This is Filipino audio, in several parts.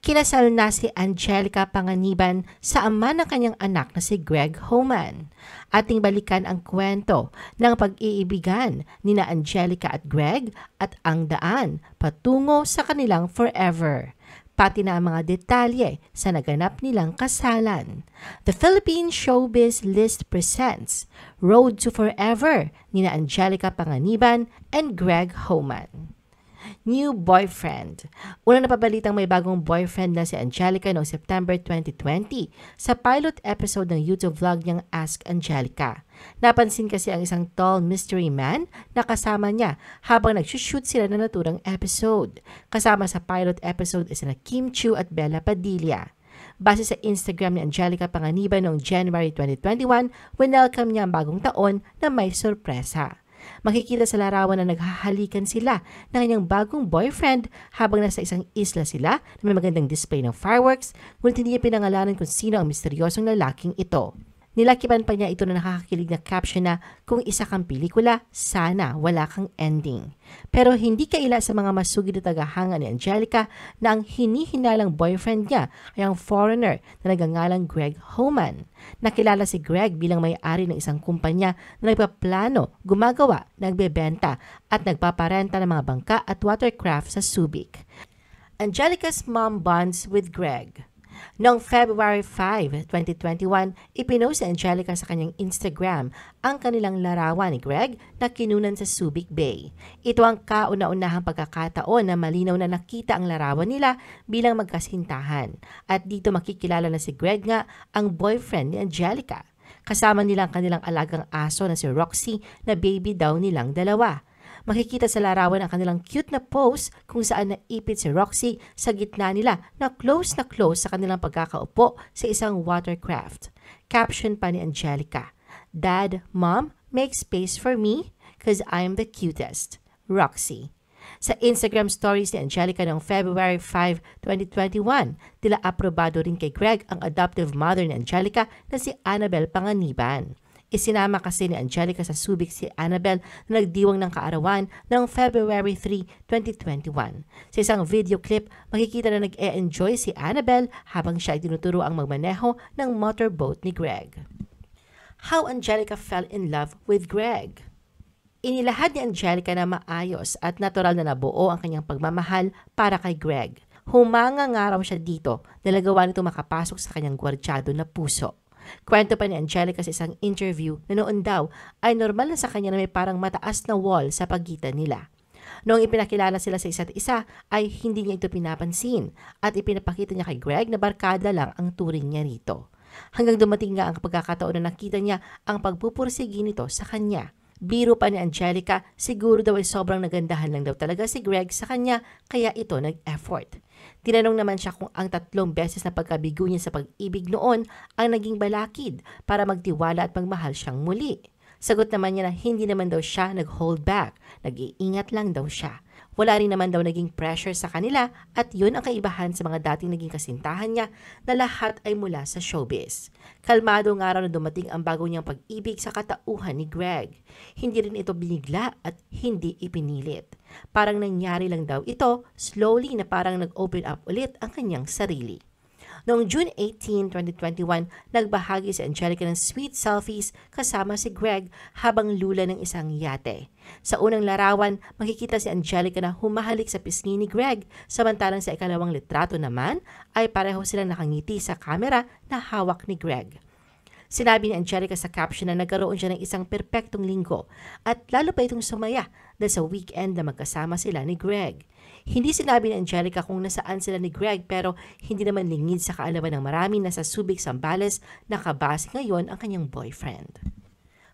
Kinasal na si Angelica Panganiban sa ama ng kanyang anak na si Greg Homan. Ating balikan ang kwento ng pag-iibigan ni na Angelica at Greg at ang daan patungo sa kanilang forever, pati na ang mga detalye sa naganap nilang kasalan. The Philippine Showbiz List presents Road to Forever ni na Angelica Panganiban and Greg Homan. New boyfriend. Una na pabalitang may bagong boyfriend na si Angelica noong September 2020 sa pilot episode ng YouTube vlog niyang Ask Angelica. Napansin kasi ang isang tall mystery man na kasama niya habang nagsushoot sila ng naturang episode. Kasama sa pilot episode is na Kim Chiu at Bella Padilla. Base sa Instagram ni Angelica Panganiban noong January 2021, welcome niya ang bagong taon na may sorpresa. Makikita sa larawan na naghahalikan sila ng kanyang bagong boyfriend habang nasa isang isla sila na may magandang display ng fireworks, ngunit hindi niya pinangalanan kung sino ang misteryosong lalaking ito. Nilakipan pa niya ito na nakakakilig na caption na kung isa kang pelikula, sana wala kang ending. Pero hindi kaila sa mga masugid na tagahanga ni Angelica na ang hinihinalang boyfriend niya ay ang foreigner na nagangalang Greg Homan. Nakilala si Greg bilang may-ari ng isang kumpanya na nagpaplano, gumagawa, nagbebenta at nagpaparenta ng mga bangka at watercraft sa Subic. Angelica's mom bonds with Greg. Noong February 5, 2021, ipinost si Angelica sa kanyang Instagram ang kanilang larawan ni Greg na kinunan sa Subic Bay. Ito ang kauna-unahang pagkakataon na malinaw na nakita ang larawan nila bilang magkasintahan. At dito makikilala na si Greg nga ang boyfriend ni Angelica. Kasama nila ang kanilang alagang aso na si Roxy na baby daw nilang dalawa. Makikita sa larawan ang kanilang cute na pose kung saan naipit si Roxy sa gitna nila na close sa kanilang pagkakaupo sa isang watercraft. Caption pa ni Angelica, "Dad, Mom, make space for me cause I'm the cutest. Roxy." Sa Instagram stories ni Angelica noong February 5, 2021, tila aprobado rin kay Greg ang adoptive mother ni Angelica na si Annabel Panganiban. Isinama kasi ni Angelica sa Subic si Annabel na nagdiwang ng kaarawan noong February 3, 2021. Sa isang video clip, makikita na nag-e-enjoy si Annabel habang siya ay tinuturo ang magmaneho ng motorboat ni Greg. How Angelica fell in love with Greg. Inilahad ni Angelica na maayos at natural na nabuo ang kanyang pagmamahal para kay Greg. Humanga nga raw siya dito na nagawa nito makapasok sa kanyang gwardyado na puso. Kwento pa ni Angelica sa isang interview na noon daw ay normal na sa kanya na may parang mataas na wall sa pagitan nila. Noong ipinakilala sila sa isa't isa ay hindi niya ito pinapansin at ipinapakita niya kay Greg na barkada lang ang turing niya rito. Hanggang dumating nga ang pagkakataon na nakita niya ang pagpupursigi nito sa kanya. Biro pa ni Angelica, siguro daw ay sobrang nagandahan lang daw talaga si Greg sa kanya kaya ito nag-effort. Tinanong naman siya kung ang 3 beses na pagkabigo niya sa pag-ibig noon ang naging balakid para magtiwala at magmahal siyang muli. Sagot naman niya na hindi naman daw siya nag-hold back, nag-iingat lang daw siya. Wala rin naman daw naging pressure sa kanila at yun ang kaibahan sa mga dating naging kasintahan niya na lahat ay mula sa showbiz. Kalmado nga raw na dumating ang bago niyang pag-ibig sa katauhan ni Greg. Hindi rin ito binigla at hindi ipinilit. Parang nangyari lang daw ito, slowly na parang nag-open up ulit ang kanyang sarili. Noong June 18, 2021, nagbahagi si Angelica ng sweet selfies kasama si Greg habang lula ng isang yate. Sa unang larawan, makikita si Angelica na humahalik sa pisngi ni Greg, samantalang sa ikalawang litrato naman ay pareho silang nakangiti sa kamera na hawak ni Greg. Sinabi ni Angelica sa caption na nagkaroon siya ng isang perpektong linggo at lalo pa itong sumaya dahil sa weekend na magkasama sila ni Greg. Hindi sinabi ni Angelica kung nasaan sila ni Greg pero hindi naman lingid sa kaalaman ng marami na sa Subic, Zambales nakabase ngayon ang kanyang boyfriend.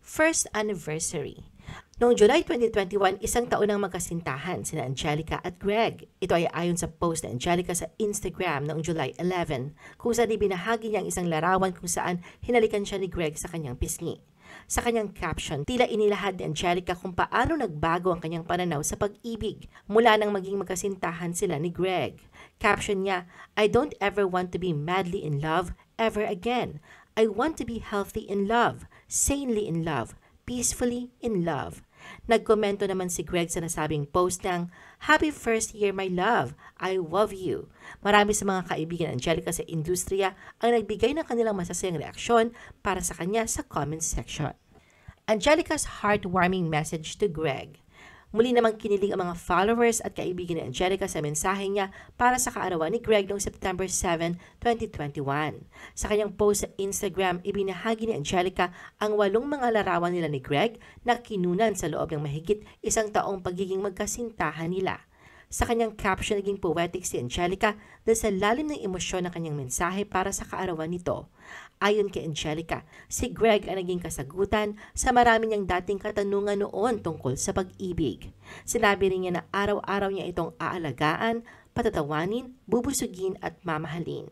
First anniversary. Noong July 2021, isang taon ang magkasintahan sina Angelica at Greg. Ito ay ayon sa post ni Angelica sa Instagram noong July 11, kung saan ibinahagi niya ang isang larawan kung saan hinalikan siya ni Greg sa kanyang pisngi. Sa kanyang caption, tila inilahad ni Angelica kung paano nagbago ang kanyang pananaw sa pag-ibig mula nang maging magkasintahan sila ni Greg. Caption niya, "I don't ever want to be madly in love ever again. I want to be healthy in love, sanely in love, peacefully in love. Nagkomento naman si Greg sa nasabing post ng, "Happy first year my love, I love you." Marami sa mga kaibigan ni Angelica sa industriya ang nagbigay ng kanilang masasayang reaksyon para sa kanya sa comment section. Angelica's heartwarming message to Greg. Muli namang kinilig ang mga followers at kaibigan ni Angelica sa mensahe niya para sa kaarawan ni Greg noong September 7, 2021. Sa kanyang post sa Instagram, ibinahagi ni Angelica ang 8 mga larawan nila ni Greg na kinunan sa loob ng mahigit 1 taong pagiging magkasintahan nila. Sa kanyang caption, naging poetic si Angelica dahil sa lalim ng emosyon ng kanyang mensahe para sa kaarawan nito. Ayon kay Angelica, si Greg ang naging kasagutan sa marami niyang dating katanungan noon tungkol sa pag-ibig. Sinabi rin niya na araw-araw niya itong aalagaan, patatawanin, bubusugin at mamahalin.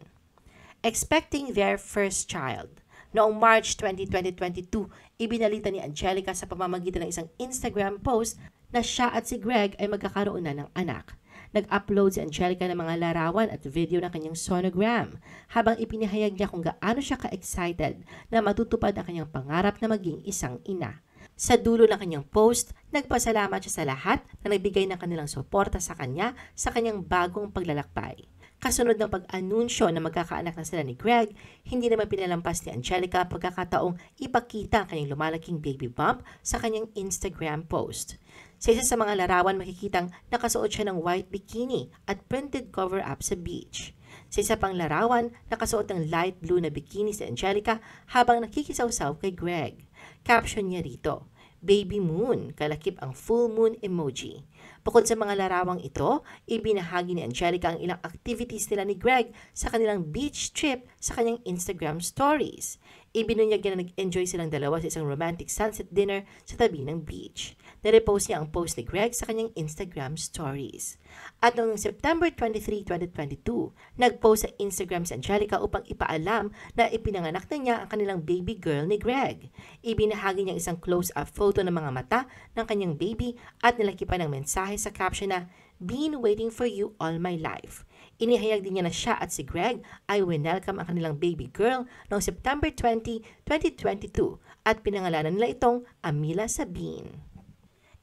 Expecting their first child. Noong March 20, 2022, ibinalita ni Angelica sa pamamagitan ng isang Instagram post na siya at si Greg ay magkakaroon na ng anak. Nag-upload si Angelica ng mga larawan at video ng kanyang sonogram habang ipinahayag niya kung gaano siya ka-excited na matutupad ang kanyang pangarap na maging isang ina. Sa dulo ng kanyang post, nagpasalamat siya sa lahat na nagbigay ng kanilang suporta sa kanya sa kanyang bagong paglalakbay. Kasunod ng pag-anunsyo na magkakaanak na sila ni Greg, hindi naman pinalampas ni Angelica pagkakataong ipakita ang kanyang lumalaking baby bump sa kanyang Instagram post. Sa isa sa mga larawan, makikitang nakasuot siya ng white bikini at printed cover-up sa beach. Sa isa pang larawan, nakasuot ng light blue na bikini si Angelica habang nakikisawsaw kay Greg. Caption niya rito, "Baby moon, kalakip ang full moon emoji." Bukod sa mga larawang ito, ibinahagi ni Angelica ang ilang activities nila ni Greg sa kanilang beach trip sa kanyang Instagram stories. Ibinunyag niya na nag-enjoy silang dalawa sa isang romantic sunset dinner sa tabi ng beach. Nirepost niya ang post ni Greg sa kanyang Instagram stories. At noong September 23, 2022, nag-post sa Instagram si Angelica upang ipaalam na ipinanganak na niya ang kanilang baby girl ni Greg. Ibinahagi niya isang close-up photo ng mga mata ng kanyang baby at nilakipan ng mensahe sa caption na, "Been waiting for you all my life." Inihayag din niya na siya at si Greg ay winelcome ang kanilang baby girl noong September 20, 2022 at pinangalanan nila itong Amila Sabine.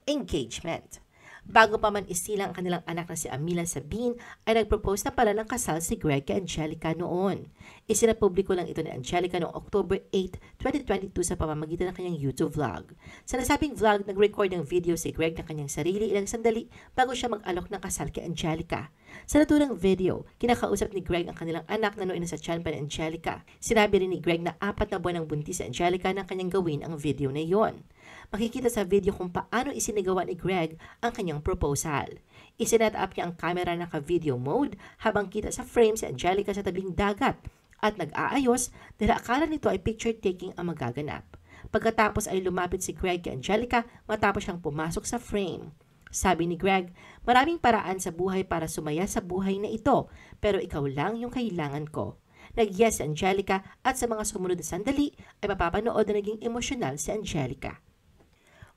Engagement. Bago pa man isilang ang kanilang anak na si Amila Sabine, ay nagpropose na pala ng kasal si Greg kay Angelica noon. Isinapubliko lang ito ni Angelica noong October 8, 2022 sa pamamagitan ng kanyang YouTube vlog. Sa nasabing vlog, nag-record ng video si Greg ng kanyang sarili ilang sandali bago siya mag-alok ng kasal kay Angelica. Sa naturang video, kinakausap ni Greg ang kanilang anak na noon nasa tiyan pa ni Angelica. Sinabi rin ni Greg na 4 na buwan ang buntis si Angelica nang kanyang gawin ang video na iyon. Makikita sa video kung paano isinagawa ni Greg ang kanyang proposal. Isinet up niya ang camera na ka-video mode habang kita sa frame si Angelica sa tabing dagat at nag-aayos dahil akala nito ay picture taking ang magaganap. Pagkatapos ay lumapit si Greg kay Angelica matapos siyang pumasok sa frame. Sabi ni Greg, "Maraming paraan sa buhay para sumaya sa buhay na ito, pero ikaw lang yung kailangan ko." Nag-yes si Angelica at sa mga sumunod na sandali ay mapapanood na naging emosyonal si Angelica.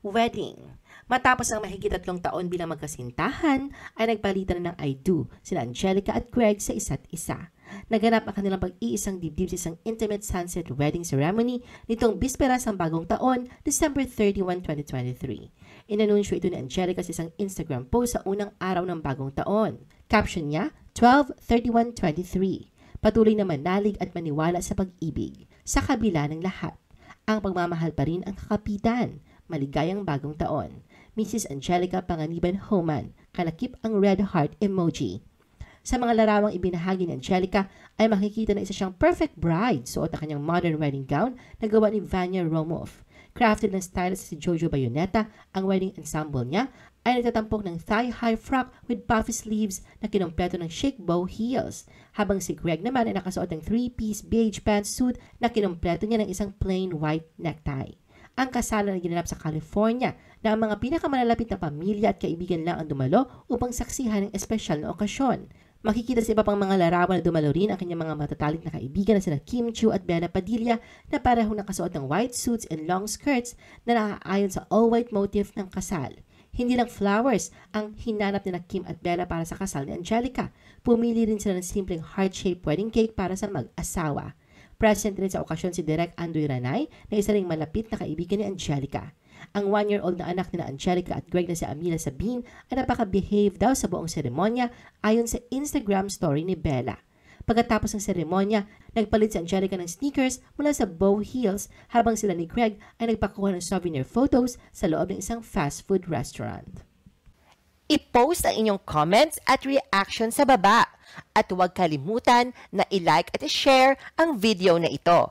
Wedding. Matapos ang mahigit 3 taon bilang magkasintahan, ay nagpalitan na ng I do sina Angelica at Greg sa isa't isa. Naganap ang kanilang pag-iisang dibdib sa isang intimate sunset wedding ceremony nitong bisperas ng bagong taon, December 31, 2023. Inanunsyo ito ni Angelica sa isang Instagram post sa unang araw ng bagong taon. Caption niya, 12/31/23. Patuloy na manalig at maniwala sa pag-ibig. Sa kabila ng lahat, ang pagmamahal pa rin ang kakapitan. Maligayang bagong taon. Mrs. Angelica Panganiban Homan, kalakip ang red heart emoji. Sa mga larawang ibinahagi ni Angelica ay makikita na isa siyang perfect bride suot ang kanyang modern wedding gown na gawa ni Vanya Romoff. Crafted ng stylist si Jojo Bayoneta, ang wedding ensemble niya ay nagtatampok ng thigh-high frock with puffy sleeves na kinumpleto ng chic bow heels, habang si Greg naman ay nakasuot ng 3-piece beige pantsuit na kinumpleto niya ng isang plain white necktie. Ang kasalan ay ginanap sa California na ang mga pinakamalalapit na pamilya at kaibigan lang ang dumalo upang saksihan ng espesyal na okasyon. Makikita sa iba pang mga larawan na dumalo rin ang kanyang mga matatalik na kaibigan na sina Kim Chiu at Bella Padilla na parehong nakasuot ng white suits and long skirts na naaayon sa all-white motif ng kasal. Hindi lang flowers ang hinanap ni Kim at Bella para sa kasal ni Angelica. Pumili rin sila ng simpleng heart-shaped wedding cake para sa mag-asawa. Present rin sa okasyon si Direk Andoy Ranay na isa ring malapit na kaibigan ni Angelica. Ang 1-year-old na anak ni Angelica at Greg na si Amila Sabine ay napaka-behave daw sa buong seremonya ayon sa Instagram story ni Bella. Pagkatapos ng seremonya, nagpalit si Angelica ng sneakers mula sa bow heels habang sila ni Greg ay nagpakuha ng souvenir photos sa loob ng isang fast food restaurant. I-post ang inyong comments at reaction sa baba at huwag kalimutan na i-like at i-share ang video na ito.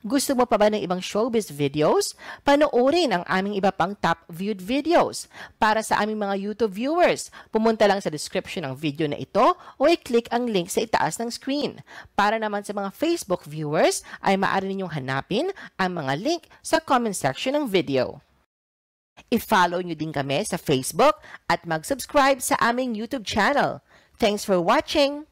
Gusto mo pa ba ng ibang showbiz videos? Panoorin ang aming iba pang top viewed videos. Para sa aming mga YouTube viewers, pumunta lang sa description ng video na ito o i-click ang link sa itaas ng screen. Para naman sa mga Facebook viewers, ay maaari ninyong hanapin ang mga link sa comment section ng video. I-follow nyo din kami sa Facebook at mag-subscribe sa aming YouTube channel. Thanks for watching!